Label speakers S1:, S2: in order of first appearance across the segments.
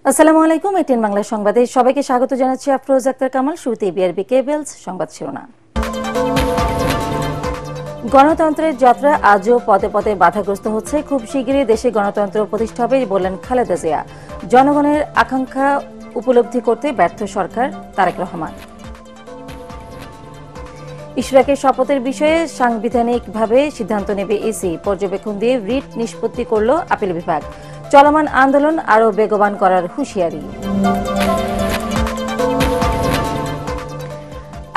S1: আসসালামু আলাইকুম। এটিএন বাংলা সংবাদে সবাইকে স্বাগত জানাচ্ছি। আফরোজ আক্তার কামাল। শুরুতেই বিআরবি কেবলস সংবাদ শিরোনাম। গণতন্ত্রের যাত্রা আজও পদে পদে বাধাগ্রস্ত হচ্ছে। খুব শিগগিরই দেশে গণতন্ত্র প্রতিষ্ঠা হবে বললেন খালেদা জিয়া। জনগণের আকাঙ্ক্ষা উপলব্ধি করতে ব্যর্থ সরকার, তারেক রহমান। ইশরাকের শপথের বিষয়ে সাংবিধানিকভাবে সিদ্ধান্ত নেবে ইসি। পর্যবেক্ষণ দিয়ে রিট নিষ্পত্তি করল আপিল বিভাগ। চলমান আন্দোলন আরও বেগবান করার হুঁশিয়ারি।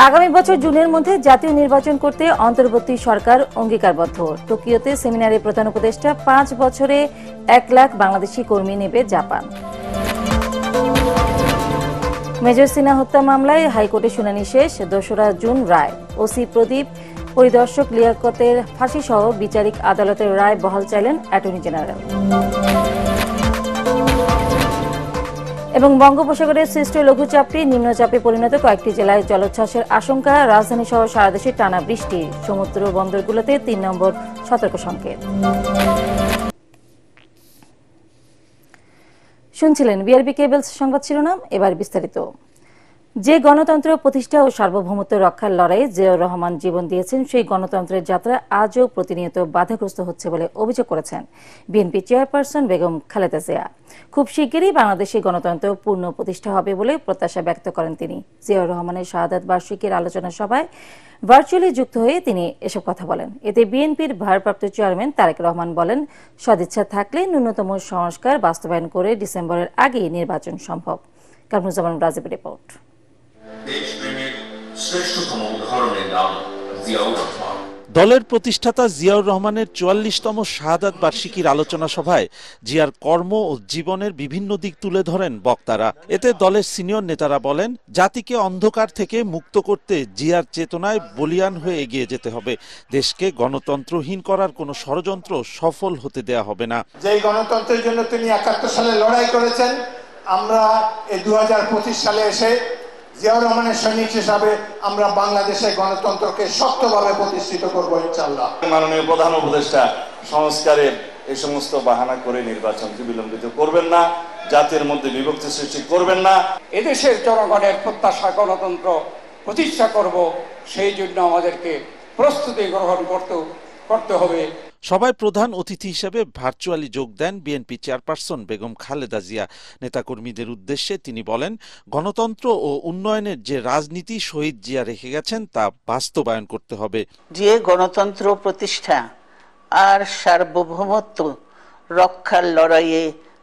S1: আগামী বছর জুনের মধ্যে জাতীয় নির্বাচন করতে অন্তর্বর্তী সরকার অঙ্গীকারবদ্ধ। টোকিওতে সেমিনারে প্রধান উপদেষ্টা 5 বছরে 1 লাখ বাংলাদেশি কর্মী নেবে জাপান। মেজর সিনহা হত্যা মামলায় হাইকোর্টে শুনানি শেষ। 2রা জুন রায়। ওসি প্রদীপ, পরিদর্শক লিয়াকতের ফাঁসি সহ বিচারিক আদালতের রায় বহাল চাইলেন অ্যাটর্নি জেনারেল। এবং বঙ্গোপসাগরের সৃষ্ট লঘুচাপটি নিম্নচাপে পরিণত, কয়েকটি জেলায় জলোচ্ছ্বাসের আশঙ্কা। রাজধানী সহ সারা দেশে টানা বৃষ্টি। সমুদ্র বন্দরগুলোতে 3 নম্বর সতর্ক সংকেত। শুনছিলেন বিআরবি কেবলস সংবাদ শিরোনাম। এবার বিস্তারিত। যে গণতন্ত্র প্রতিষ্ঠা ও সার্বভৌমত্ব রক্ষার লড়াইয়ে জিয়াউর রহমান জীবন দিয়েছেন, সেই গণতন্ত্রের যাত্রা আজও প্রতিনিয়ত বাধাগ্রস্ত হচ্ছে বলে অভিযোগ করেছেন বিএনপি চেয়ারপারসন বেগম খালেদা জিয়া। খুব শিগগিরই বাংলাদেশে গণতন্ত্র পূর্ণ প্রতিষ্ঠা হবে বলে প্রত্যাশা ব্যক্ত করেন তিনি। জিয়াউর রহমানের শাহাদাত বার্ষিকীর আলোচনা সভায় ভার্চুয়ালি যুক্ত হয়ে তিনি এসব কথা বলেন। এতে বিএনপির ভারপ্রাপ্ত চেয়ারম্যান তারেক রহমান বলেন, সদিচ্ছা থাকলে ন্যূনতম সংস্কার বাস্তবায়ন করে ডিসেম্বরের আগেই নির্বাচন সম্ভব। কামরুজ্জামান রাজীবের রিপোর্ট।
S2: দেশপ্রেমের শ্রেষ্ঠতম উদাহরণের নাম জিয়াউর রহমান।
S3: দলের প্রতিষ্ঠাতা জিয়াউর রহমানের 44তম শাহাদাত বার্ষিকীর আলোচনা সভায় জিয়ার কর্ম ও জীবনের বিভিন্ন দিক তুলে ধরেন বক্তারা। এতে দলের সিনিয়র নেতারা বলেন, জাতিকে অন্ধকার থেকে মুক্ত করতে জিয়ার চেতনায় বলিয়ান হয়ে এগিয়ে যেতে হবে। দেশকে গণতন্ত্রহীন করার কোনো ষড়যন্ত্র সফল হতে দেয়া হবে না।
S4: যে গণতন্ত্রের জন্য তিনি 71 সালে লড়াই করেছেন, আমরা এই 2025 সালে এসে জিয়াউর রহমানের সৈনিক হিসাবে আমরা বাংলাদেশের গণতন্ত্রকে শক্তভাবে প্রতিষ্ঠিত করব ইনশাআল্লাহ।
S5: মাননীয় প্রধান উপদেষ্টা সংস্কারের এই সমস্ত বাহানা করে নির্বাচনকে বিলম্বিত করবেন না, জাতির মধ্যে বিভক্তি সৃষ্টি করবেন না।
S6: এদেশের জনগণের প্রত্যাশা গণতন্ত্র প্রতিষ্ঠা করব, সেই জন্য আমাদেরকে প্রস্তুতি গ্রহণ করতে হবে।
S3: সভায় প্রধান অতিথি হিসেবে ভার্চুয়ালি যোগ দেন বিএনপি চেয়ারপারসন বেগম খালেদা জিয়া। নেতাকর্মীদের উদ্দেশ্যে তিনি বলেন, গণতন্ত্র ও উন্নয়নের যে রাজনীতি শহীদ জিয়া রেখে গেছেন তা বাস্তবায়ন করতে হবে।
S7: যে গণতন্ত্র প্রতিষ্ঠা আর সার্বভৌমত্ব রক্ষার লড়াইয়ে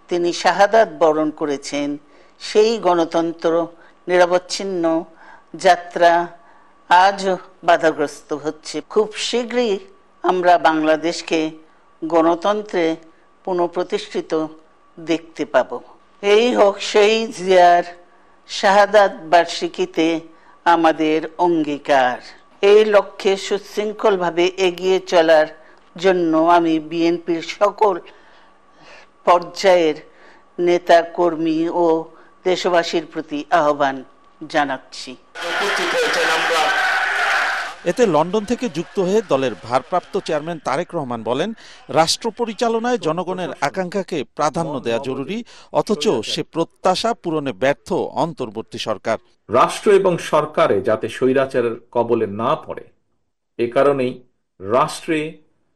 S7: তিনি শাহাদাত বরণ করেছেন, সেই গণতন্ত্র নিরবচ্ছিন্ন যাত্রা আজও বাধাগ্রস্ত হচ্ছে। খুব শীঘ্রই আমরা বাংলাদেশকে গণতন্ত্রে পুনঃপ্রতিষ্ঠিত দেখতে পাব। এই হোক সেই জিয়ার শাহাদাত বার্ষিকীতে আমাদের অঙ্গীকার। এই লক্ষ্যে সুশৃঙ্খলভাবে এগিয়ে চলার জন্য আমি বিএনপির সকল পর্যায়ের নেতা কর্মী ও দেশবাসীর প্রতি আহ্বান জানাচ্ছি।
S3: এতে লন্ডন থেকে যুক্ত হয়ে দলের ভারপ্রাপ্ত চেয়ারম্যান তারেক রহমান বলেন, রাষ্ট্র পরিচালনায় জনগণের আকাঙ্ক্ষাকে প্রাধান্য দেওয়া জরুরি, অথচ সে প্রত্যাশা পূরণে ব্যর্থ অন্তর্বর্তী সরকার।
S8: রাষ্ট্র এবং সরকারে যাতে স্বৈরাচারের কবলে না পড়ে, এ কারণেই রাষ্ট্রে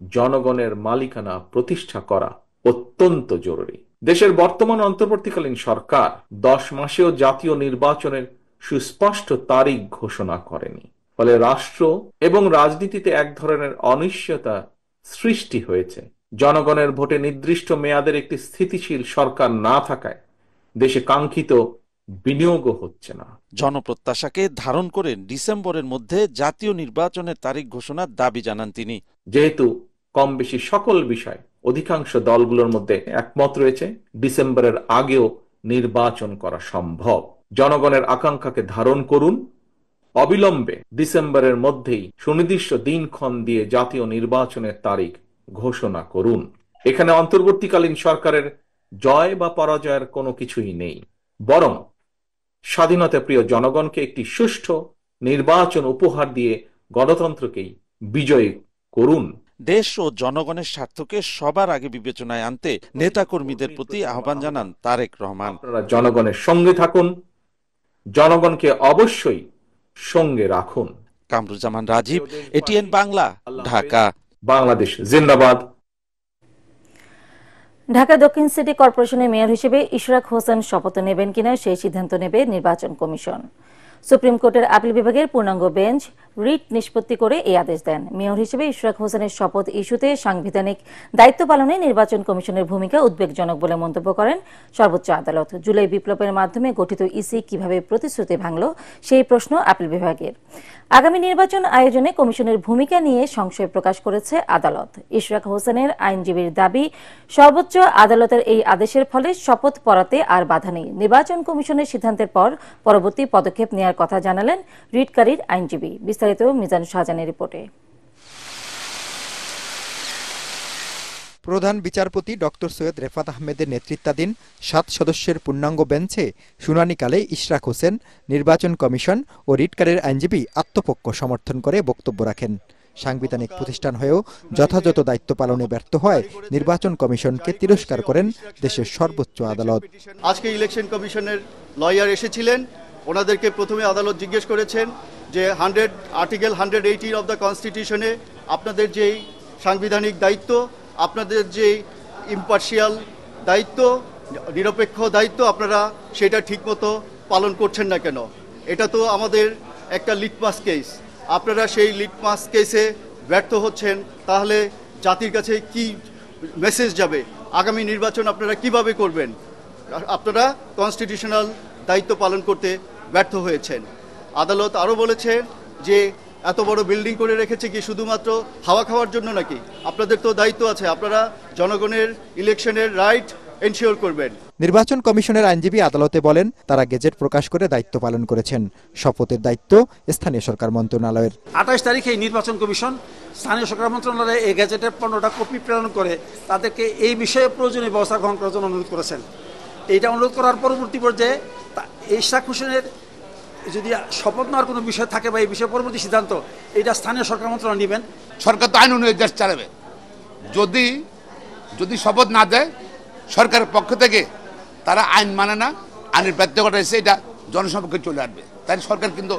S8: জনগণের মালিকানা প্রতিষ্ঠা করা অত্যন্ত জরুরি। দেশের বর্তমান অন্তর্বর্তীকালীন সরকার 10 মাসেও জাতীয় নির্বাচনের সুস্পষ্ট তারিখ ঘোষণা করেনি। ফলে রাষ্ট্র এবং রাজনীতিতে এক ধরনের অনিশ্চয়তা সৃষ্টি হয়েছে। জনগণের ভোটে নির্দিষ্ট মেয়াদের একটি স্থিতিশীল সরকার না থাকায় দেশে কাঙ্ক্ষিত বিনিয়োগও হচ্ছে না।
S3: জনপ্রত্যাশাকে ধারণ করে ডিসেম্বরের মধ্যে জাতীয় নির্বাচনের তারিখ ঘোষণার দাবি জানান তিনি।
S8: যেহেতু কম বেশি সকল বিষয় অধিকাংশ দলগুলোর মধ্যে একমত রয়েছে, ডিসেম্বরের আগেও নির্বাচন করা সম্ভব। জনগণের আকাঙ্ক্ষাকে ধারণ করুন, অবিলম্বে ডিসেম্বরের মধ্যেই সুনির্দিষ্ট দিনক্ষণ দিয়ে জাতীয় নির্বাচনের তারিখ ঘোষণা করুন। এখানে অন্তর্বর্তীকালীন সরকারের জয় বা পরাজয়ের কোনো কিছুই নেই, বরং স্বাধীনতা প্রিয় জনগণকে একটি সুষ্ঠু নির্বাচন উপহার দিয়ে গণতন্ত্রকেই বিজয়ী করুন।
S3: দেশ ও জনগণের স্বার্থকে সবার আগে বিবেচনায় আনতে নেতাকর্মীদের প্রতি আহ্বান জানান তারেক রহমান।
S8: আপনারা জনগণের সঙ্গে থাকুন, জনগণকে অবশ্যই সঙ্গে রাখুন।
S3: কামরুজ্জামান রাজীব, এটিএন বাংলা, ঢাকা।
S8: বাংলাদেশ জিন্দাবাদ।
S1: ঢাকা দক্ষিণ সিটি কর্পোরেশনের মেয়র হিসেবে ইশরাক হোসেন শপথ নেবেন কিনা সেই সিদ্ধান্ত নেবে নির্বাচন কমিশন। সুপ্রিম কোর্টের আপিল বিভাগের পূর্ণাঙ্গ বেঞ্চ রিট নিষ্পত্তি করে এই আদেশ দেন। মেয়র হিসেবে ইশরাক হোসেনের শপথ ইস্যুতে সাংবিধানিক দায়িত্ব পালনে নির্বাচন কমিশনের ভূমিকা উদ্বেগজনক বলে মন্তব্য করেন সর্বোচ্চ আদালত। জুলাই বিপ্লবের মাধ্যমে গঠিত ইসি কিভাবে প্রতিশ্রুতি ভাঙল সেই প্রশ্ন আপিল বিভাগের। আগামী নির্বাচন আয়োজনে কমিশনের ভূমিকা নিয়ে সংশয় প্রকাশ করেছে আদালত। ইশরাক হোসেনের আইনজীবীর দাবি, সর্বোচ্চ আদালতের এই আদেশের ফলে শপথ পড়াতে আর বাধা নেই। নির্বাচন কমিশনের সিদ্ধান্তের পর পরবর্তী পদক্ষেপ নেওয়ার কথা জানালেন রিটকারীর আইনজীবী। বিস্তারিত মিজান শাহজাহানের রিপোর্টে।
S9: প্রধান বিচারপতি ডক্টর সৈয়দ রেফাত আহমেদের নেতৃত্বাধীন 7 সদস্যের পূর্ণাঙ্গ বেঞ্চে শুনানিকালে ইশরাক হোসেন, নির্বাচন কমিশন ও রিটকারীর আইনজীবী আত্মপক্ষ সমর্থন করে বক্তব্য রাখেন। সাংবিধানিক প্রতিষ্ঠান হয়েও যথাযথ দায়িত্ব পালনে ব্যর্থ হয় নির্বাচন কমিশনকে তিরস্কার করেন দেশের সর্বোচ্চ আদালত।
S10: আজকে ইলেকশন কমিশনের লয়ার এসেছিলেন, ওনাদেরকে প্রথমে আদালত জিজ্ঞেস করেছেন যে আর্টিকেল 180 অফ দ্য কনস্টিটিউশনে আপনাদের যেই সাংবিধানিক দায়িত্ব, আপনাদের যে ইম্পার্শিয়াল দায়িত্ব, নিরপেক্ষ দায়িত্ব, আপনারা সেটা ঠিকমতো পালন করছেন না কেন? এটা তো আমাদের একটা লিটমাস কেস। আপনারা সেই লিটমাস কেসে ব্যর্থ হচ্ছেন, তাহলে জাতির কাছে কি মেসেজ যাবে? আগামী নির্বাচন আপনারা কিভাবে করবেন? আপনারা কনস্টিটিউশনাল দায়িত্ব পালন করতে ব্যর্থ হয়েছেন। আদালত আরও বলেছে যে এত বড় বিল্ডিং করে রেখেছে কি শুধুমাত্র হাওয়া খাওয়ার জন্য নাকি? আপনাদের তো দায়িত্ব আছে, আপনারা জনগণের ইলেকশনের রাইট এনশিওর করবেন।
S9: নির্বাচন কমিশনের আইনজীবী আদালতে বলেন, তারা গেজেট প্রকাশ করে দায়িত্ব পালন করেছেন। শপথের দায়িত্ব স্থানীয় সরকার মন্ত্রণালয়ের।
S11: 28 তারিখে নির্বাচন কমিশন স্থানীয় সরকার মন্ত্রণালয়ে এই গেজেটের 15টা কপি প্রেরণ করে তাদেরকে এই বিষয়ে প্রয়োজনীয় ব্যবস্থা গ্রহণ করার জন্য অনুরোধ করেছেন। এইটা অনুরোধ করার পরবর্তী পর্যায়ে ইশরাক হোসেনের যদি শপথ নেওয়ার কোনো বিষয় থাকে বা এই বিষয়ে পরবর্তী সিদ্ধান্ত এটা স্থানীয় সরকার মন্ত্রণালয় নেবেন।
S12: সরকার তো আইন অনুযায়ী দেশ চালাবে। যদি শপথ না দেয় সরকারের পক্ষ থেকে, তারা আইন মানে না, আইনের ব্যত্যয় ঘটাইছে, এটা জনসমক্ষে চলে আসবে। তাই সরকার কিন্তু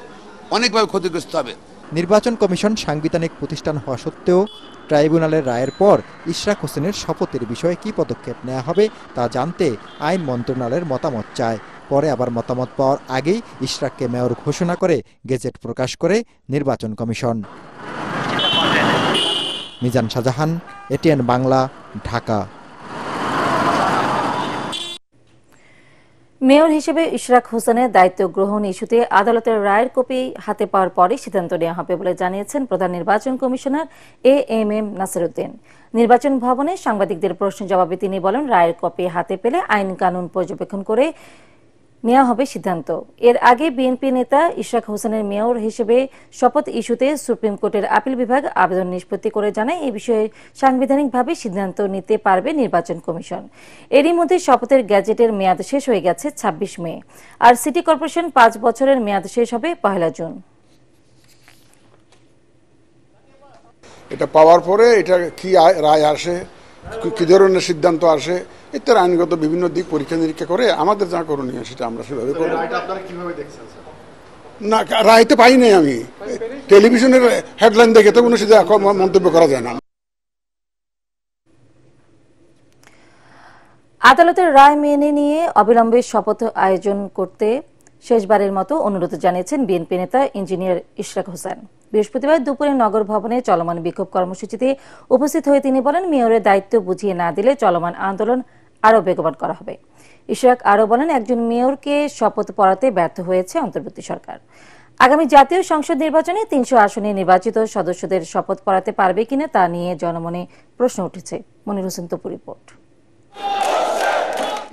S12: অনেকভাবে ক্ষতিগ্রস্ত হবে।
S9: নির্বাচন কমিশন সাংবিধানিক প্রতিষ্ঠান হওয়া সত্ত্বেও ট্রাইব্যুনালের রায়ের পর ইশরাক হোসেনের শপথের বিষয়ে কি পদক্ষেপ নেওয়া হবে তা জানতে আইন মন্ত্রণালয়ের মতামত চায়। পরে আবার মতামত পাওয়ার আগেই ইশরাককে মেয়র ঘোষণা করে গেজেট প্রকাশ করে নির্বাচন commission. Mizan Shahjahan, ATN Bangla, Dhaka.
S1: Mayor হিসেবে ইশরাক হোসেনের দায়িত্ব গ্রহণ ইস্যুতে আদালতের রায়ের কপি হাতে পাওয়ার পরই সিদ্ধান্ত নেওয়া হবে বলে জানিয়েছেন প্রধান নির্বাচন কমিশনার AMM নাসিরউদ্দিন। নির্বাচন ভবনে সাংবাদিকদের প্রশ্ন জবাবে তিনি বলেন, রায়ের কপি হাতে পেলে আইন কানুন পর্যবেক্ষণ করে নেওয়া হবে সিদ্ধান্ত। এর আগে বিএনপি নেতা ইশরাক হোসেনের মেয়র হিসেবে শপথ ইস্যুতে সুপ্রিম কোর্টের আপিল বিভাগ আবেদন নিষ্পত্তি করে জানায়, এই বিষয়ে সাংবিধানিকভাবে সিদ্ধান্ত নিতে পারবে নির্বাচন কমিশন। এরই মধ্যে শপথের গ্যাজেটের মেয়াদ শেষ হয়ে গেছে 26 মে, আর সিটি কর্পোরেশন 5 বছরের মেয়াদ শেষ হবে 1 জুন।
S13: এটা পাওয়ার পরে এটা কি রায় আসে, কি ধরনের সিদ্ধান্ত আসে, ইত্যাদি আইনগত বিভিন্ন দিক পরীক্ষা নিরীক্ষা করে আমাদের যা করণীয় সেটা আমরা সেভাবে করব। না, রায় তো পাই নাই, আমি টেলিভিশনের হেডলাইন দেখে তো কোনো সিধা মন্তব্য করা যায় না।
S1: আদালতের রায় মেনে নিয়ে অবিলম্বে শপথ আয়োজন করতে শেষবারের মতো অনুরোধ জানিয়েছেন বিএনপি নেতা ইঞ্জিনিয়ার ইশরাক হোসেন। বৃহস্পতিবার দুপুরে নগর ভবনে চলমান বিক্ষোভ কর্মসূচিতে উপস্থিত হয়ে তিনি বলেন, মেয়রের দায়িত্ব বুঝিয়ে না দিলে চলমান আন্দোলন আরও বেগবান করা হবে। ইশরাক আরও বলেন, একজন মেয়রকে শপথ পড়াতে ব্যর্থ হয়েছে অন্তর্বর্তী সরকার। আগামী জাতীয় সংসদ নির্বাচনে 300 আসনে নির্বাচিত সদস্যদের শপথ পড়াতে পারবে কিনা তা নিয়ে জনমনে প্রশ্ন উঠেছে। মনির হোসেন তপু রিপোর্ট।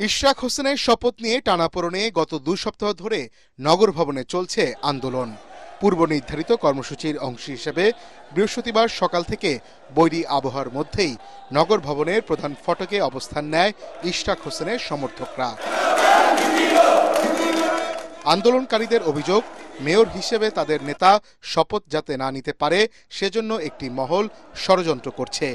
S14: ইশরাক হোসেনের শপথ নিয়ে টানাপোড়েনে গত 2 সপ্তাহ ধরে নগর ভবনে চলছে আন্দোলন। পূর্ব নির্ধারিত কর্মসূচির অংশ হিসেবে বৃহস্পতিবার সকাল থেকে বৈরী আবহাওয়ার মধ্যেই নগর ভবনের প্রধান ফটকে অবস্থান নেয় ইশরাক হোসেনের সমর্থকরা। আন্দোলনকারীদের অভিযোগ, মেয়র হিসেবে তাদের নেতা শপথ যাতে না নিতে পারে সেজন্য একটি মহল ষড়যন্ত্র করছে।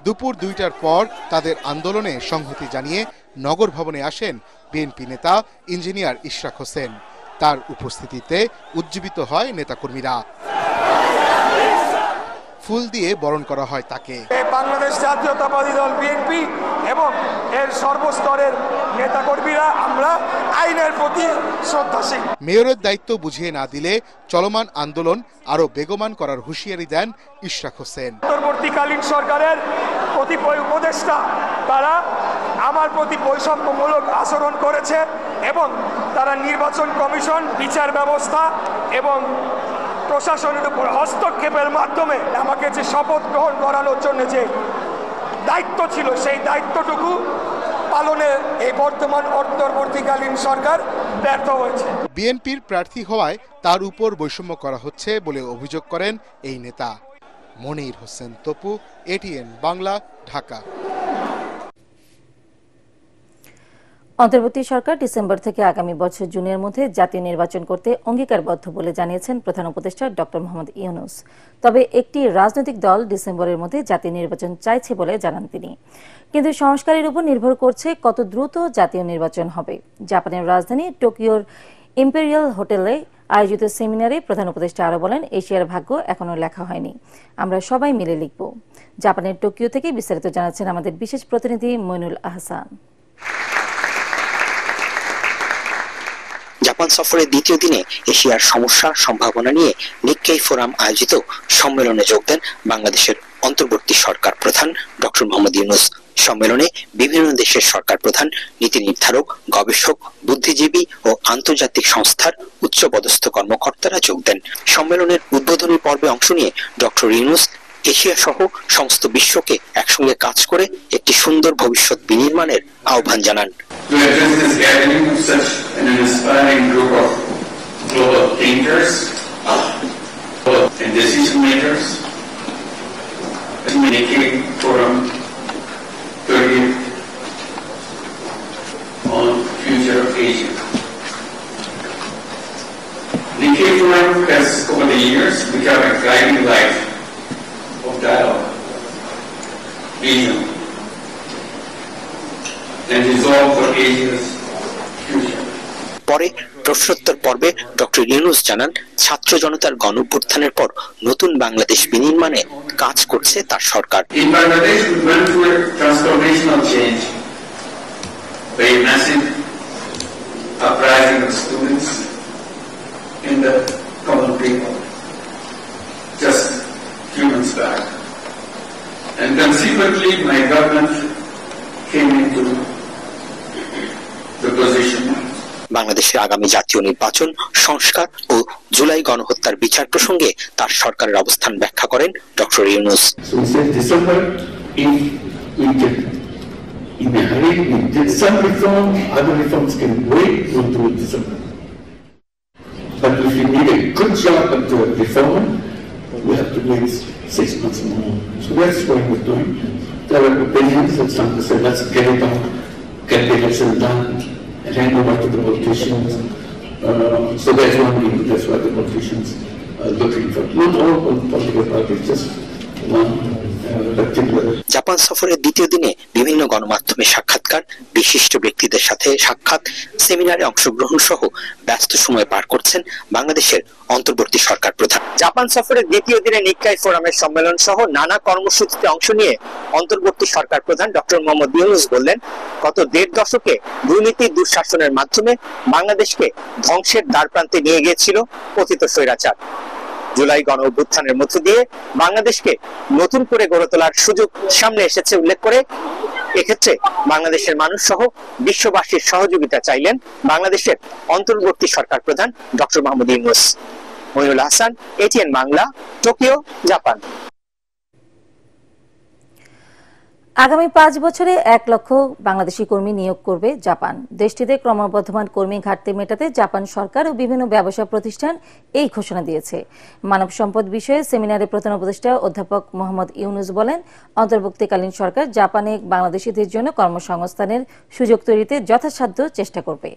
S14: দুপুর 2টার পর তাদের আন্দোলনে সংহতি জানিয়ে নগর ভবনে আসেন বিএনপি নেতা ইঞ্জিনিয়ার ইশরাক হোসেন। তার উপস্থিতিতে উজ্জীবিত হয় নেতাকর্মীরা, ফুল দিয়ে বরণ করা হয় তাকে।
S15: বাংলাদেশ জাতীয়তাবাদী দল বিএনপি এবং এর সর্বস্তরের নেতাকর্মীরা আমরা আইনের প্রতি শ্রদ্ধাশীল।
S14: মেয়রের দায়িত্ব বুঝিয়ে না দিলে চলমান আন্দোলন আরো বেগবান করার হুঁশিয়ারি দেন ইশরাক হোসেন।
S15: অন্তর্বর্তীকালীন সরকারের কতিপয় উপদেষ্টা তারা আমার প্রতি বৈষম্যমূলক আচরণ করেছে এবং তারা নির্বাচন কমিশন, বিচার ব্যবস্থা এবং প্রশাসনের উপর হস্তক্ষেপের মাধ্যমে আমাকে যে শপথ গ্রহণ করানোর জন্য যে দায়িত্ব ছিল সেই দায়িত্বটুকু পালনে এই বর্তমান অন্তর্বর্তীকালীন সরকার ব্যর্থ হয়েছে।
S14: বিএনপির প্রার্থী হওয়ায় তার উপর বৈষম্য করা হচ্ছে বলে অভিযোগ করেন এই নেতা। মনির হোসেন তপু, এটিএন বাংলা, ঢাকা।
S1: অন্তর্বর্তী সরকার ডিসেম্বর থেকে আগামী বছর জুনের মধ্যে জাতীয় নির্বাচন করতে অঙ্গীকারবদ্ধ বলে জানিয়েছেন প্রধান উপদেষ্টা ডক্টর মোহাম্মদ ইউনূস। তবে একটি রাজনৈতিক দল ডিসেম্বরের মধ্যে জাতীয় নির্বাচন চাইছে বলে জানান তিনি। কিন্তু সংস্কারের উপর নির্ভর করছে কত দ্রুত জাতীয় নির্বাচন হবে। জাপানের রাজধানী টোকিওর ইম্পেরিয়াল হোটেলে আয়োজিত সেমিনারে প্রধান উপদেষ্টা আরও বলেন, এশিয়ার ভাগ্য এখনো লেখা হয়নি, আমরা সবাই মিলে লিখব। জাপানের টোকিও থেকে বিস্তারিত জানাচ্ছেন আমাদের বিশেষ প্রতিনিধি মইনুল আহসান।
S16: জাপান সফরের দ্বিতীয় দিনে এশিয়ার সমস্যা সম্ভাবনা নিয়ে নিক্কেই ফোরাম আয়োজিত সম্মেলনে যোগ দেন বাংলাদেশের অন্তর্বর্তী সরকার প্রধান ডক্টর মোহাম্মদ ইউনূস। সম্মেলনে বিভিন্ন দেশের সরকার প্রধান, নীতি নির্ধারক, গবেষক, বুদ্ধিজীবী ও আন্তর্জাতিক সংস্থার উচ্চপদস্থ কর্মকর্তারা যোগ দেন। সম্মেলনের উদ্বোধনী পর্বে অংশ নিয়ে ডক্টর ইউনূস এশিয়া সহ সমস্ত বিশ্বকে একসঙ্গে কাজ করে একটি সুন্দর ভবিষ্যৎ বিনির্মাণের আহ্বান জানান।
S17: Nikkei Forum has, over the years, become a guiding light of dialogue, vision, and resolve for Asia's future.
S16: পরে প্রশ্নোত্তর পর্বে ডক্টর ইউনূস জানান, ছাত্র জনতার গণঅভ্যুত্থানের পর নতুন বাংলাদেশ বিনির্মাণে কাজ করছে তার সরকার।
S17: In Bangladesh, we went through a transformational change by a massive uprising of students in the common people just few months back, and consequently my government came into the position.
S16: বাংলাদেশের আগামী জাতীয় নির্বাচন, সংস্কার ও জুলাই গণহত্যার বিচার প্রসঙ্গে তার সরকারের অবস্থান ব্যাখ্যা করেন doctor Yunus.
S17: But if we need a good job at the reform, we have to wait 6 months more. So that's what we're doing. There are opinions that some say, let's get it done, get the election done, and hand over to the politicians. So that's one thing, that's what the politicians are looking for. Not all political parties, just one particular.
S16: Japan সফরের দ্বিতীয় দিনে বিভিন্ন গণমাধ্যমে সাক্ষাৎকার, বিশিষ্ট ব্যক্তিদের সাথে সাক্ষাৎ, সেমিনারে অংশগ্রহণ সহ ব্যস্ত সময় পার করছেন বাংলাদেশের অন্তর্বর্তী সরকার প্রধান। জাপান সফরের দ্বিতীয় দিনে নিক্কাই ফোরামের সম্মেলন সহ নানা কর্মসূচিতে অংশ নিয়ে অন্তর্বর্তী সরকার প্রধান ডক্টর মোহাম্মদ ইউনূস বললেন, গত 1.5 দশকে দুর্নীতি দুঃশাসনের মাধ্যমে বাংলাদেশকে ধ্বংসের দ্বারপ্রান্তে নিয়ে গিয়েছিল পতিত স্বৈরাচার। জুলাই গণ অভ্যুত্থানের মধ্য দিয়ে বাংলাদেশকে নতুন করে গড়ে তোলার সুযোগ সামনে এসেছে উল্লেখ করে এক্ষেত্রে বাংলাদেশের মানুষ সহ বিশ্ববাসীর সহযোগিতা চাইলেন বাংলাদেশের অন্তর্বর্তী সরকার প্রধান doctor Mohammad Yunus. Moinul Hasan, ATN Bangla, Tokyo, Japan.
S1: আগামী 5 বছরে 1 লক্ষ বাংলাদেশি কর্মী নিয়োগ করবে জাপান। দেশটিতে ক্রমবর্ধমান কর্মী ঘাটতি মেটাতে জাপান সরকার ও বিভিন্ন ব্যবসা প্রতিষ্ঠান এই ঘোষণা দিয়েছে। মানব সম্পদ বিষয়ে সেমিনারে প্রধান উপদেষ্টা অধ্যাপক মোহাম্মদ ইউনুস বলেন, অন্তর্বর্তীকালীন সরকার জাপানে বাংলাদেশিদের জন্য কর্মসংস্থানের সুযোগ তৈরিতে যথাসাধ্য চেষ্টা করবে।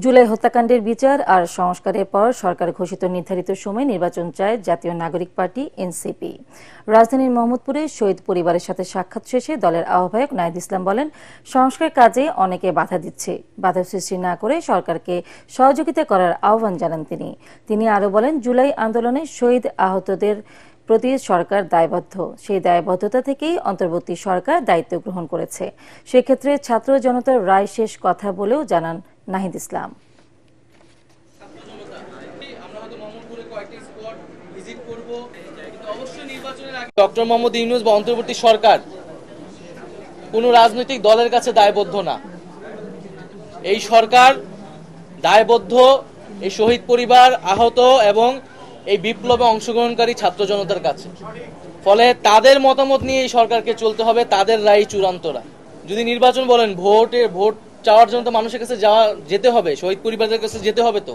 S1: জুলাই হত্যাকাণ্ডের বিচার আর সংস্কারের পর সরকার ঘোষিত নির্ধারিত সময়ে নির্বাচন চায় জাতীয় নাগরিক পার্টি এনসিপি। রাজধানীর মোহাম্মদপুরে শহীদ পরিবারের সাথে সাক্ষাৎ শেষে দলের আহ্বায়ক নাহিদ ইসলাম বলেন, সংস্কার কাজে অনেকে বাধা দিচ্ছে, বাধা সৃষ্টি না করে সরকারকে সহযোগিতা করার আহ্বান জানান তিনি আরও বলেন, জুলাই আন্দোলনে শহীদ আহতদের প্রতি সরকার দায়বদ্ধ, সেই দায়বদ্ধতা থেকেই অন্তর্বর্তী সরকার দায়িত্ব গ্রহণ করেছে। সেক্ষেত্রে ছাত্র জনতার রায় শেষ কথা বলেও জানান নাহিদ ইসলাম।
S18: ডক্টর মোহাম্মদ ইউনুস বা অন্তর্বর্তী সরকার কোনো রাজনৈতিক দলের কাছে দায়বদ্ধ না। এই সরকার দায়বদ্ধ এই শহীদ পরিবার, আহত এবং এই বিপ্লবে অংশগ্রহণকারী ছাত্র জনতার কাছে। ফলে তাদের মতামত নিয়ে এই সরকারকে চলতে হবে, তাদের রায় চূড়ান্ত রায়। যদি নির্বাচন বলেন, ভোট চাওয়ার জন্য তো মানুষের কাছে যেতে হবে, শহীদ পরিবারদের কাছে যেতে হবে, তো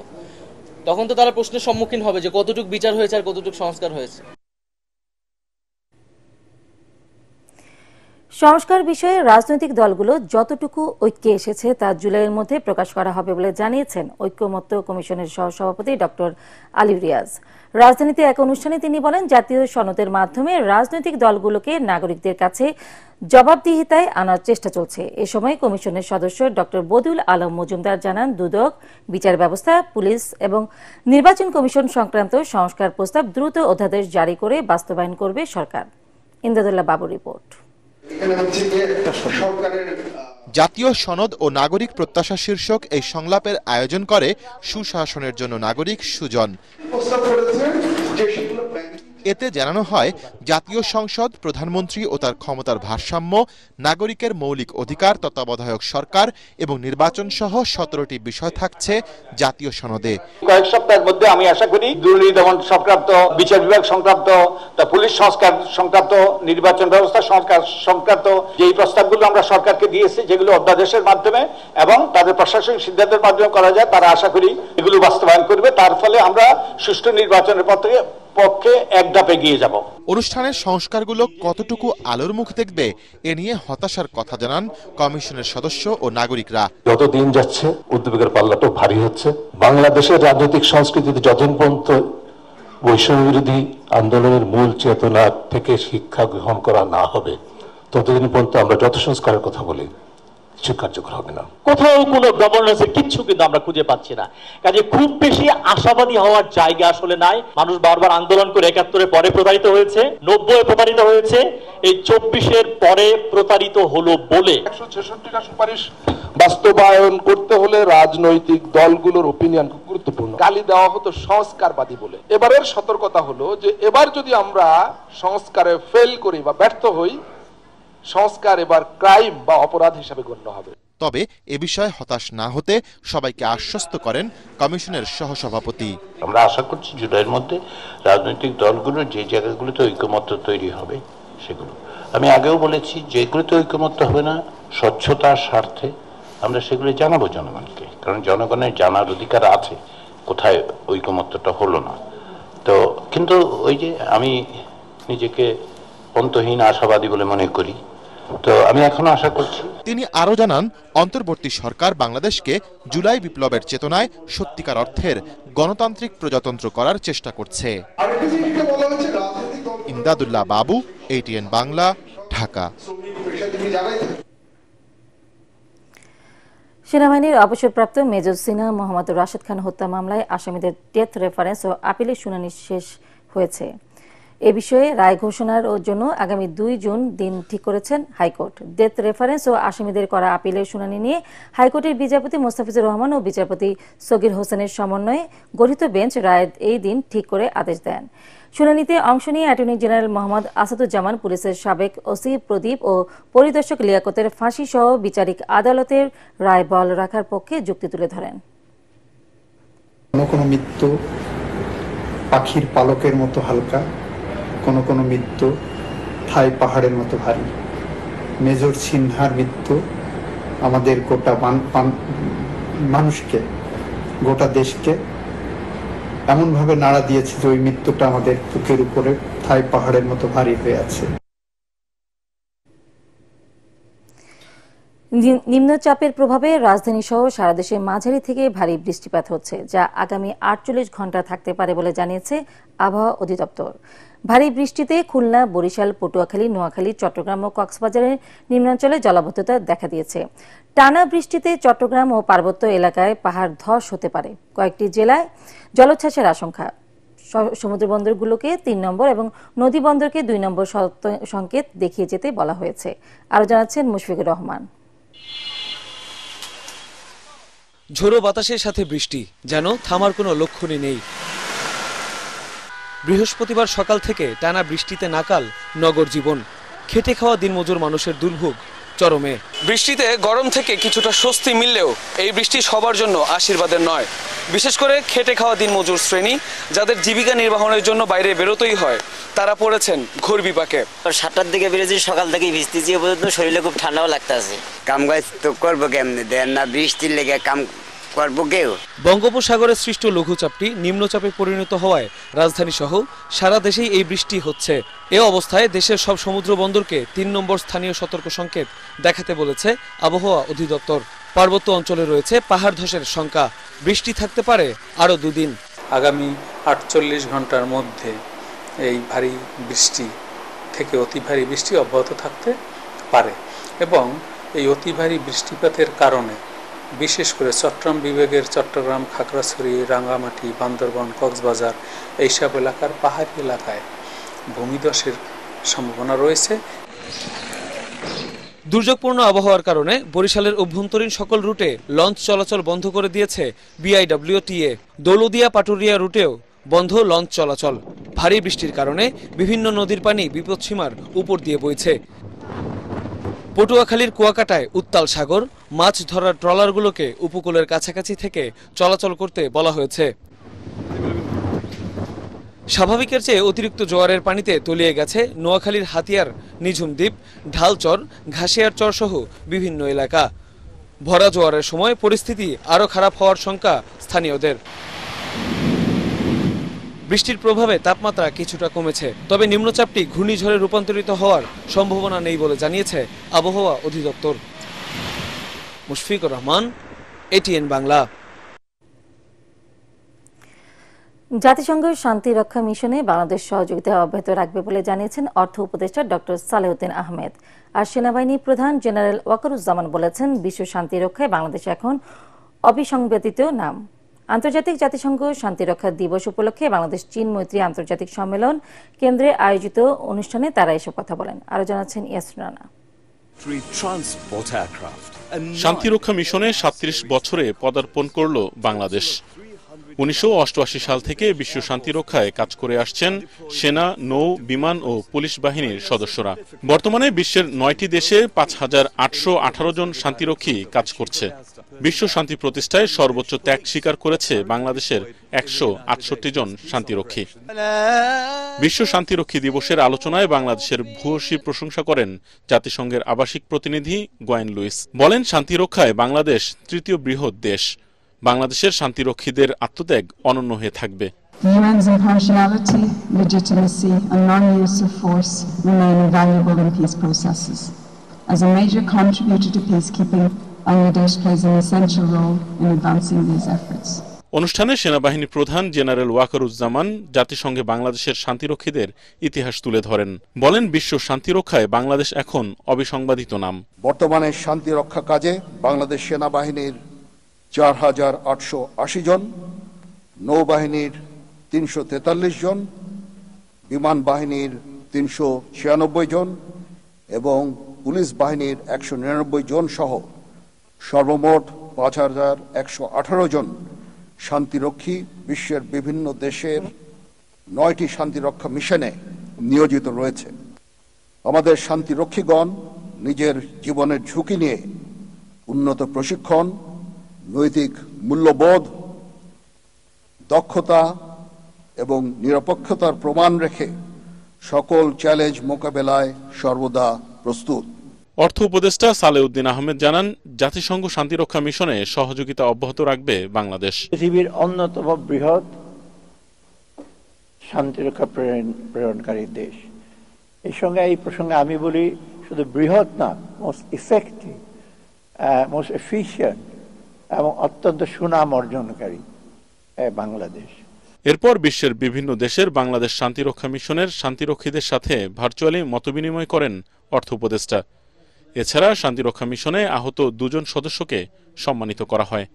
S18: তখন তো তারা প্রশ্নের সম্মুখীন হবে যে কতটুকু বিচার হয়েছে আর কতটুকু সংস্কার হয়েছে।
S1: সংস্কার বিষয়ে রাজনৈতিক দলগুলো যতটুকু ঐক্যে এসেছে তা জুলাইয়ের মধ্যে প্রকাশ করা হবে বলে জানিয়েছেন ঐক্যমত্য কমিশনের সহসভাপতি ডক্টর আলী রিয়াজ। রাজধানীতে এক অনুষ্ঠানে তিনি বলেন, জাতীয় সনদের মাধ্যমে রাজনৈতিক দলগুলোকে নাগরিকদের কাছে জবাবদিহিতায় আনার চেষ্টা চলছে। এ সময় কমিশনের সদস্য ডক্টর বদিউল আলম মজুমদার জানান, দুদক, বিচার ব্যবস্থা, পুলিশ এবং নির্বাচন কমিশন সংক্রান্ত সংস্কার প্রস্তাব দ্রুত অধ্যাদেশ জারি করে বাস্তবায়ন করবে সরকার। ইমদাদুল্লাহ বাবুর রিপোর্ট।
S14: জাতীয় সনদ ও নাগরিক প্রত্যাশা শীর্ষক এই সংলাপের আয়োজন করে সুশাসনের জন্য নাগরিক সুজন। এতে জানানো হয়, জাতীয় সংসদ, প্রধানমন্ত্রী ও তার ক্ষমতার ভারসাম্য, নাগরিকের মৌলিক অধিকার, তত্ত্বাবধায়ক সরকার এবং নির্বাচন সহ 17টি বিষয় থাকছে জাতীয় সনদে।
S19: কয়েক সপ্তাহের মধ্যে আমি আশা করি দুর্নীতি দমন সংক্রান্ত, বিচার বিভাগ সংক্রান্ত, পুলিশ সংস্কার সংক্রান্ত, নির্বাচন ব্যবস্থা সংস্কার সংক্রান্ত যেই প্রস্তাবগুলো আমরা সরকারকে দিয়েছি, যেগুলো অধ্যাদেশের মাধ্যমে এবং তাদের প্রশাসনিক সিদ্ধান্তের মাধ্যমে করা যায়, তারা আশা করি এগুলো বাস্তবায়ন করবে। তার ফলে আমরা সুষ্ঠু নির্বাচনের পক্ষে এক ধাপ এগিয়ে যাব।
S14: অনুষ্ঠানের সংস্কারগুলো কতটুকু আলোর মুখ দেখবে এ নিয়ে হতাশার কথা জানান কমিশনের সদস্য ও নাগরিকরা।
S20: যত দিন যাচ্ছে উদ্বেগের পাল্লাটা ভারী হচ্ছে। বাংলাদেশের রাজনৈতিক সংস্কৃতিতে যতদিন পর্যন্ত বৈষম্য বিরোধী আন্দোলনের মূল চেতনা থেকে শিক্ষা গ্রহণ করা না হবে, ততদিন পর্যন্ত আমরা যত সংস্কারের কথা বলি কিছু কার্যকর হবে না।
S21: কোথাও কোনো গভর্নেন্সের কিচ্ছু কিন্তু আমরা খুঁজে পাচ্ছি না। কাজে খুব বেশি আশাবাদী হওয়ার জায়গা আসলে নাই। মানুষ বারবার আন্দোলন করে 71-এর পরে প্রতারিত হয়েছে, 90-এ প্রতারিত হয়েছে, এই 24-এর পরে প্রতারিত হলো বলে
S22: 166টা সুপারিশ বাস্তবায়ন করতে হলে রাজনৈতিক দলগুলোর ওপিনিয়ন খুব গুরুত্বপূর্ণ। গালি দেওয়া হতো সংস্কারবাদী বলে। এবারের সতর্কতা হলো যে এবার যদি আমরা সংস্কারে ফেল করি বা ব্যর্থ হই, সংস্কার এবার ক্রাইম বা অপরাধ হিসেবে গণ্য হবে।
S14: তবে এ বিষয়ে হতাশ না হতে সবাইকে আশ্বস্ত করেন কমিশনের সহসভাপতি।
S20: আমরা আশা করছি জুলাইয়ের মধ্যে রাজনৈতিক দলগুলোর যে জায়গাগুলোতে ঐক্যমত্য তৈরি হবে সেগুলো, আমি আগেও বলেছি, যেগুলোতে ঐক্যমত্য হবে না স্বচ্ছতার স্বার্থে আমরা সেগুলো জানাবো জনগণকে, কারণ জনগণের জানার অধিকার আছে কোথায় ঐক্যমত্যটা হলো না। তো কিন্তু ওই যে আমি নিজেকে অন্তহীন আশাবাদী বলে মনে করি, তো আমি এখনো আশা করছি।
S14: তিনি আরো জানান, অন্তর্বর্তী সরকার বাংলাদেশকে জুলাই বিপ্লবের চেতনায় সত্যিকার অর্থের গণতান্ত্রিক প্রজাতন্ত্র করার চেষ্টা করছে। ইমদাদুল্লাহ বাবু, ATN বাংলা, ঢাকা।
S1: সেনাবাহিনীর অবসরপ্রাপ্ত মেজর সিনা মোহাম্মদ রাশেদ খান হত্যা মামলায় আসামিদের ডেথ রেফারেন্স ও আপিলের শুনানি শেষ হয়েছে। এ বিষয়ে রায় ঘোষণার জন্য আগামী 2 জুন দিন ঠিক করেছেন হাইকোর্ট। ডেথ রেফারেন্স ও আসামিদের করা আপিলের শুনানি নিয়ে হাইকোর্টের বিচারপতি মোস্তাফিজুর রহমান ও বিচারপতি সগির হোসেনের সমন্বয়ে গঠিত বেঞ্চ রায়ের এই দিন ঠিক করে আদেশ দেন। শুনানিতে অংশ নিয়ে অ্যাটর্নি জেনারেল মোহাম্মদ আসাদুজ্জামান, পুলিশের সাবেক ওসি প্রদীপ ও পরিদর্শক লিয়াকতের ফাঁসি সহ বিচারিক আদালতের রায় বহাল রাখার পক্ষে যুক্তি তুলে ধরেন।
S23: কোনো মৃত্যু
S2: পাখির পালকের মতো হালকা, কোনো কোনো মৃত্যু থাই পাহাড়ের মতো ভারী। মেজর সিনহার মৃত্যু আমাদের গোটা মানুষকে, গোটা দেশকে এমনভাবে নাড়া দিয়েছে যে ওই মৃত্যুটা আমাদের বুকের উপরে থাই পাহাড়ের মতো ভারী হয়ে আছে।
S1: নিম্নচাপের প্রভাবে রাজধানী সহ সারা দেশে মাঝারি থেকে ভারী বৃষ্টিপাত হচ্ছে, যা আগামী 48 ঘন্টা থাকতে পারে বলে জানিয়েছে আবহাওয়া অধিদপ্তর। ভারী বৃষ্টিতে খুলনা, বরিশাল, পটুয়াখালী, নোয়াখালী, চট্টগ্রাম ও কক্সবাজারের নিম্নাঞ্চলে জলাবদ্ধতা দেখা দিয়েছে। টানা বৃষ্টিতে চট্টগ্রাম ও পার্বত্য এলাকায় পাহাড় ধস হতে পারে। কয়েকটি জেলায় জলোচ্ছ্বাসের আশঙ্কা। সমুদ্র বন্দরগুলোকে 3 নম্বর এবং নদী বন্দরকে 2 নম্বর সংকেত দেখিয়ে যেতে বলা হয়েছে। আরও জানাচ্ছেন মুশফিকুর রহমান।
S4: ঝোড়ো বাতাসের সাথে বৃষ্টি, যেন থামার কোনো লক্ষণই নেই। বৃহস্পতিবার সকাল থেকে টানা বৃষ্টিতে নাকাল নগর জীবন। খেটে খাওয়া দিনমজুর মানুষের দুর্ভোগ চরমে। বৃষ্টিতে গরম থেকে কিছুটা স্বস্তি মিললেও এই বৃষ্টি সবার জন্য আশীর্বাদের নয়। বিশেষ করে খেটে খাওয়া দিনমজুর শ্রেণী, যাদের জীবিকা নির্বাহনের জন্য বাইরে বেরোতেই হয়, তারা পড়েছেন ঘোর বিপাকে।
S23: 7টার দিকে বেরোছি, সকাল থেকেই ভিজতেছি, পর্যন্ত শরীরে খুব ঠান্ডাও লাগতেছে। কাম কাজ তো করবো কেমনে, দেন না বৃষ্টির লেগে কাম করবো কেউ।
S4: বঙ্গোপসাগরে সৃষ্ট লঘুচাপটি নিম্নচাপে পরিণত হওয়ায় রাজধানী সহ সারা দেশেই এই বৃষ্টি হচ্ছে। এ অবস্থায় দেশের সব সমুদ্র বন্দরকে 3 নম্বর স্থানীয় সতর্ক সংকেত দেখাতে বলেছে আবহাওয়া অধিদপ্তর। পার্বত্য অঞ্চলে রয়েছে পাহাড় ধসের শঙ্কা। বৃষ্টি থাকতে পারে আরও 2 দিন।
S24: আগামী 48 ঘন্টার মধ্যে এই ভারী বৃষ্টি থেকে অতি ভারী বৃষ্টি অব্যাহত থাকতে পারে এবং এই অতি ভারী বৃষ্টিপাতের কারণে বিশেষ করে চট্টগ্রাম বিভাগের চট্টগ্রাম, খাগড়াছড়ি, রাঙ্গামাটি, বান্দরবান, কক্সবাজার এইসব এলাকার পাহাড়ি এলাকায় ভূমিধসের সম্ভাবনা রয়েছে।
S4: দুর্যোগপূর্ণ আবহাওয়ার কারণে বরিশালের অভ্যন্তরীণ সকল রুটে লঞ্চ চলাচল বন্ধ করে দিয়েছে বিআইডব্লিউটিএ। দৌলদিয়া পাটুরিয়া রুটেও বন্ধ লঞ্চ চলাচল। ভারী বৃষ্টির কারণে বিভিন্ন নদীর পানি বিপদসীমার উপর দিয়ে বইছে। পটুয়াখালীর কুয়াকাটায় উত্তাল সাগর, মাছ ধরার ট্রলারগুলোকে উপকূলের কাছাকাছি থেকে চলাচল করতে বলা হয়েছে। স্বাভাবিকের চেয়ে অতিরিক্ত জোয়ারের পানিতে তলিয়ে গেছে নোয়াখালীর হাতিয়ার, নিঝুম দ্বীপ, ঢালচর, ঘাসিয়ার চর সহ বিভিন্ন এলাকা। ভরা জোয়ারের সময় পরিস্থিতি আরও খারাপ হওয়ার শঙ্কা স্থানীয়দের। বৃষ্টির প্রভাবে তাপমাত্রা কিছুটা কমেছে, তবে নিম্নচাপটি ঘূর্ণিঝড়ে রূপান্তরিত হওয়ার সম্ভাবনা নেই বলে জানিয়েছে আবহাওয়া অধিদপ্তর। মুশফিকুর রহমান, এটিএন বাংলা।
S1: জাতিসংঘের শান্তি রক্ষা মিশনে বাংলাদেশ সহযোগিতা অব্যাহত রাখবে বলে জানিয়েছেন অর্থ উপদেষ্টা ডক্টর সালেউদ্দিন আহমেদ। আর সেনাবাহিনী প্রধান জেনারেল ওয়াকারুজ্জামান বলেছেন, বিশ্ব শান্তি রক্ষায় বাংলাদেশ এখন অবিসংবাদিত নাম। আন্তর্জাতিক জাতিসংঘ শান্তিরক্ষা দিবস উপলক্ষে বাংলাদেশ চীন মৈত্রী আন্তর্জাতিক সম্মেলন কেন্দ্রে আয়োজিত অনুষ্ঠানে তারা এসব কথা বলেন। আরো জানাচ্ছেন ইয়াসিন রানা।
S25: শান্তিরক্ষা মিশনে 37 বছরে পদার্পণ করল বাংলাদেশ। 1988 সাল থেকে বিশ্ব শান্তি রক্ষায় কাজ করে আসছেন সেনা, নৌ, বিমান ও পুলিশ বাহিনীর সদস্যরা। বর্তমানে বিশ্বের 9টি দেশে 5818 জন শান্তিরক্ষী কাজ করছে। বিশ্ব শান্তি প্রতিষ্ঠায় সর্বোচ্চ ত্যাগ স্বীকার করেছে বাংলাদেশের 168 জন শান্তিরক্ষী। বিশ্ব শান্তিরক্ষী দিবসের আলোচনায় বাংলাদেশের ভূয়সী প্রশংসা করেন জাতিসংঘের আবাসিক প্রতিনিধি গোয়েন লুইস। বলেন, শান্তিরক্ষায় বাংলাদেশ 3য় বৃহৎ দেশ। বাংলাদেশের শান্তিরক্ষীদের আত্মত্যাগ অনন্য হয়ে থাকবে।
S26: The UN's impartiality, legitimacy and non-use of force remain invaluable in peace processes. As a major contributor to peacekeeping, Bangladesh plays an essential role in advancing these efforts.
S25: অনুষ্ঠানে সেনাবাহিনী প্রধান জেনারেল ওয়াকারুজ্জামান জাতিসংঘে বাংলাদেশের শান্তিরক্ষীদের ইতিহাস তুলে ধরেন। বলেন, বিশ্ব শান্তিরক্ষায় বাংলাদেশ এখন অবিসংবাদিত নাম।
S27: বর্তমানে শান্তিরক্ষা কাজে বাংলাদেশ সেনাবাহিনীর 4880 জন, নৌবাহিনীর 343 জন, বিমান বাহিনীর 396 জন এবং পুলিশ বাহিনীর 199 জন সহ সর্বমোট 5118 জন শান্তিরক্ষী বিশ্বের বিভিন্ন দেশের 9টি শান্তিরক্ষা মিশনে নিয়োজিত রয়েছে। আমাদের শান্তিরক্ষীগণ নিজের জীবনের ঝুঁকি নিয়ে উন্নত প্রশিক্ষণ, নৈতিক মূল্যবোধ, দক্ষতা এবং নিরপেক্ষতার প্রমাণ রেখে সকল চ্যালেঞ্জ মোকাবেলায় সর্বদা প্রস্তুত।
S25: অর্থ উপদেষ্টা সালেউদ্দিন আহমেদ জানান, জাতিসংঘ শান্তিরক্ষা মিশনে সহযোগিতা অব্যাহত রাখবে বাংলাদেশ।
S3: পৃথিবীর অন্যতম বৃহৎ শান্তিরক্ষা প্রেরণকারী দেশ। এই প্রসঙ্গে আমি বলি, শুধু বৃহৎ না, মোস্ট ইফেক্টিভ, মোস্ট এফিশিয়েন্ট এবং অত্যন্ত সুনাম অর্জনকারী বাংলাদেশ।
S25: এরপর বিশ্বের বিভিন্ন দেশের বাংলাদেশ শান্তিরক্ষা মিশনের শান্তিরক্ষীদের সাথে ভার্চুয়ালি মতবিনিময় করেন অর্থ উপদেষ্টা। এছাড়া শান্তিরক্ষা মিশনে আহত 2 জন সদস্যকে সম্মানিত করা হয়।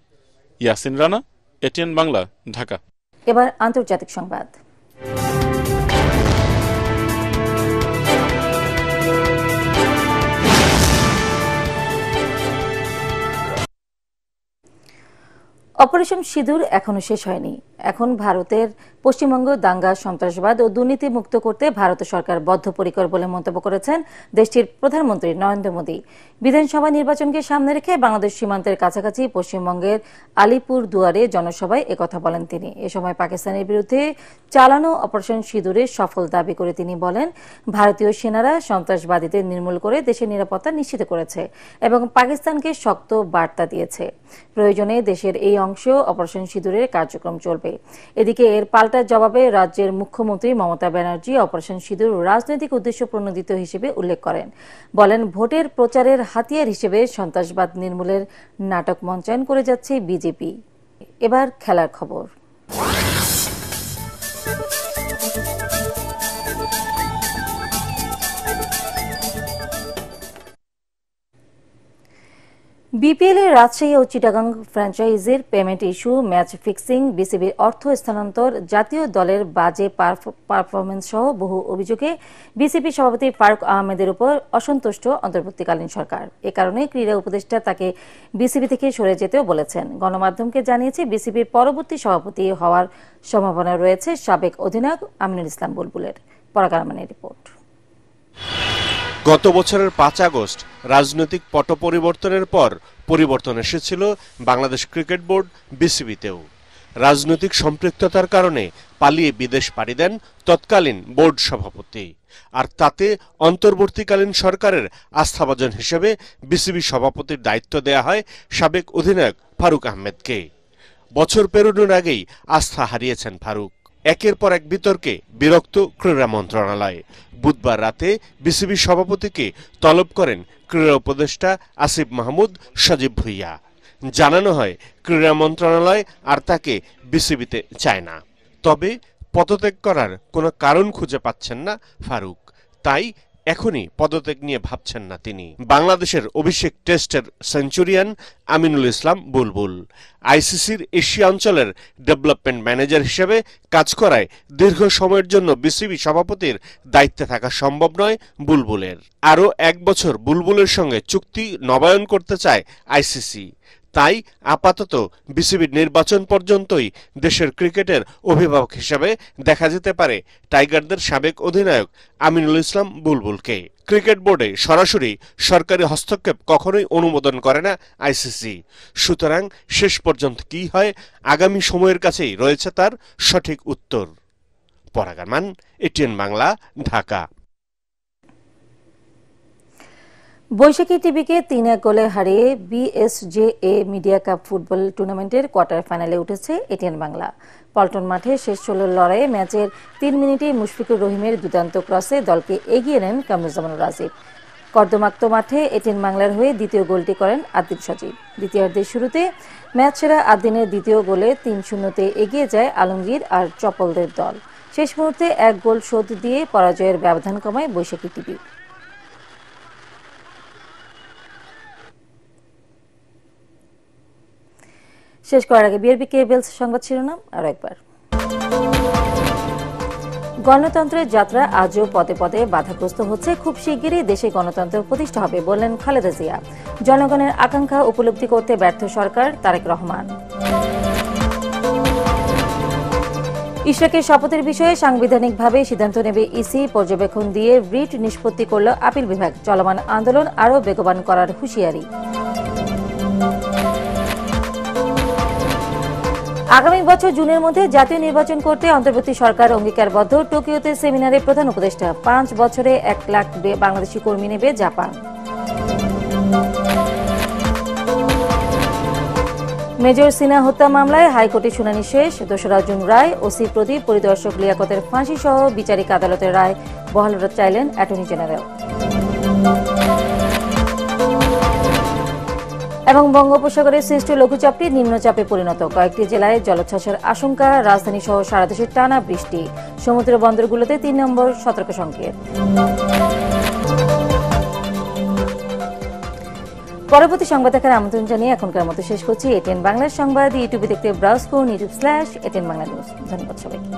S25: ইয়াসিন রানা, এটিএন বাংলা, ঢাকা।
S1: এবার আন্তর্জাতিক সংবাদ। অপারেশন সিঁদুর এখনো শেষ হয়নি। এখন ভারতের পশ্চিমবঙ্গ দাঙ্গা, সন্ত্রাসবাদ ও দুর্নীতি মুক্ত করতে ভারত সরকার বদ্ধপরিকর বলে মন্তব্য করেছেন দেশটির প্রধানমন্ত্রী নরেন্দ্র মোদী। বিধানসভা নির্বাচনকে সামনে রেখে বাংলাদেশ সীমান্তের কাছাকাছি পশ্চিমবঙ্গের আলিপুর দুয়ারে জনসভায় একথা বলেন তিনি। এ সময় পাকিস্তানের বিরুদ্ধে চালানো অপারেশন সিঁদুরের সফল দাবি করে তিনি বলেন, ভারতীয় সেনারা সন্ত্রাসবাদীদের নির্মূল করে দেশের নিরাপত্তা নিশ্চিত করেছে এবং পাকিস্তানকে শক্ত বার্তা দিয়েছে। প্রয়োজনে দেশের এই অংশে অপারেশন সিঁদুরের কার্যক্রম চলবে। এদিকে এর পাল্টা জবাবে রাজ্যের মুখ্যমন্ত্রী মমতা ব্যানার্জি অপারেশন সিঁদুর রাজনৈতিক উদ্দেশ্য প্রণোদিত হিসেবে উল্লেখ করেন। বলেন, ভোটের প্রচারের হাতিয়ার হিসেবে সন্ত্রাসবাদ নির্মূলের নাটক মঞ্চায়ন করে যাচ্ছে বিজেপি। এবার খেলার খবর। বিপিএল এর রাজশাহী ও চিটাগাং ফ্র্যাঞ্চাইজির পেমেন্ট ইস্যু, ম্যাচ ফিক্সিং, বিসিবির অর্থ স্থানান্তর, জাতীয় দলের বাজে পারফরমেন্স সহ বহু অভিযোগে বিসিবি সভাপতি ফারুক আহমেদের উপর অসন্তুষ্ট অন্তর্বর্তীকালীন সরকার। এ কারণে ক্রীড়া উপদেষ্টা তাকে বিসিবি থেকে সরে যেতেও বলেছেন। গণমাধ্যমকে জানিয়েছে, বিসিবির পরবর্তী সভাপতি হওয়ার সম্ভাবনা রয়েছে সাবেক অধিনায়ক আমিনুল ইসলাম বুলবুলের। পরাগ আরমানের রিপোর্ট।
S5: গত বছরের 5 আগস্ট রাজনৈতিক পট পরিবর্তনের পর পরিবর্তন এসেছিল বাংলাদেশ ক্রিকেট বোর্ড বিসিবিতেও। রাজনৈতিক সম্পৃক্ততার কারণে পালিয়ে বিদেশ পাড়ি দেন তৎকালীন বোর্ড সভাপতি, আর তাতে অন্তর্বর্তীকালীন সরকারের আস্থাভাজন হিসেবে বিসিবি সভাপতির দায়িত্ব দেয়া হয় সাবেক অধিনায়ক ফারুক আহমেদকে। বছর পেরোনোর আগেই আস্থা হারিয়েছেন ফারুক। একের পর এক বিতর্কে বিরক্ত ক্রীড়া মন্ত্রণালয়। বুধবার রাতে বিসিবি সভাপতিকে তলব করেন ক্রীড়া উপদেষ্টা আসিফ মাহমুদ সজীব ভুইয়া। জানানো হয়, ক্রীড়া মন্ত্রণালয় আর তাকে বিসিবিতে চায় না। তবে পদত্যাগ করার কোনো কারণ খুঁজে পাচ্ছেন না ফারুক, তাই এখনই পদত্যাগ নিয়ে ভাবছেন না তিনি। বাংলাদেশের অভিষেক টেস্টের সেঞ্চুরিয়ান আমিনুল ইসলাম বুলবুল আইসিসির এশিয়া অঞ্চলের ডেভেলপমেন্ট ম্যানেজার হিসেবে কাজ করায় দীর্ঘ সময়ের জন্য বিসিবি সভাপতির দায়িত্বে থাকা সম্ভব নয় বুলবুলের। আরও 1 বছর বুলবুলের সঙ্গে চুক্তি নবায়ন করতে চায় আইসিসি। তাই আপাতত বিসিবির নির্বাচন পর্যন্তই দেশের ক্রিকেটের অভিভাবক হিসেবে দেখা যেতে পারে টাইগারদের সাবেক অধিনায়ক আমিনুল ইসলাম বুলবুলকে। ক্রিকেট বোর্ডে সরাসরি সরকারি হস্তক্ষেপ কখনোই অনুমোদন করে না আইসিসি। সুতরাং শেষ পর্যন্ত কি হয়, আগামী সময়ের কাছেই রয়েছে তার সঠিক উত্তর। পরাগ আরমান, এটিএন বাংলা, ঢাকা।
S1: বৈশাখী টিভিকে 3-1 গোলে হারিয়ে বিএসজেএ মিডিয়া কাপ ফুটবল টুর্নামেন্টের কোয়ার্টার ফাইনালে উঠেছে এটিএন বাংলা। পল্টন মাঠে শেষ 16 লড়াইয়ে ম্যাচের 3 মিনিটে মুশফিকুর রহিমের দুর্দান্ত ক্রসে দলকে এগিয়ে নেন কামরুজ্জামান রাজীব। কর্দমাক্ত মাঠে এটিএন বাংলার হয়ে দ্বিতীয় গোলটি করেন আদ্দিন সজীব। দ্বিতীয়ার্ধের শুরুতে ম্যাচ সেরা আদ্দিনের দ্বিতীয় গোলে 3-0-তে এগিয়ে যায় আলমগীর আর চপলদের দল। শেষ মুহূর্তে 1 গোল শোধ দিয়ে পরাজয়ের ব্যবধান কমায় বৈশাখী টিভি। শেষ করার আগে বিআরবি কেবলস সংবাদ শিরোনাম আরো একবার। গণতন্ত্রের যাত্রা আজও পদে পদে বাধাগ্রস্ত হচ্ছে। খুব শিগগিরই দেশে গণতন্ত্র প্রতিষ্ঠা হবে বললেন খালেদা জিয়া। জনগণের আকাঙ্ক্ষা উপলব্ধি করতে ব্যর্থ সরকার, তারেক রহমান। ইশরাকের শপথের বিষয়ে সাংবিধানিকভাবে সিদ্ধান্ত নেবে ইসি, পর্যবেক্ষণ দিয়ে রিট নিষ্পত্তি করল আপিল বিভাগ। চলমান আন্দোলন আরও বেগবান করার হুঁশিয়ারি। আগামী বছর জুনের মধ্যে জাতীয় নির্বাচন করতে অন্তর্বর্তী সরকার অঙ্গীকারবদ্ধ। টোকিওতে সেমিনারে প্রধান উপদেষ্টা। 5 বছরে 1 লাখ বাংলাদেশি কর্মী নেবে জাপান। মেজর সিনহা হত্যা মামলায় হাইকোর্টে শুনানি শেষ। 2রা জুন রায়। ওসি প্রদীপ, পরিদর্শক লিয়াকতের ফাঁসি সহ বিচারিক আদালতের রায় বহাল চাইলেন অ্যাটর্নি জেনারেল। এবং বঙ্গোপসাগরে সৃষ্ট লঘুচাপটি নিম্নচাপে পরিণত। কয়েকটি জেলায় জলোচ্ছ্বাসের আশঙ্কা। রাজধানী সহ সারা দেশে টানা বৃষ্টি। সমুদ্র বন্দরগুলোতে 3 নম্বর সতর্ক সংকেত। পরবর্তী সংবাদ দেখার আমন্ত্রণ জানিয়ে এখনকার মতো শেষ করছি এটিএন বাংলার সংবাদ। ইউটিউবে দেখতে ব্রাউজ করুন youtube/ATN Bangla News। ধন্যবাদ সবাইকে।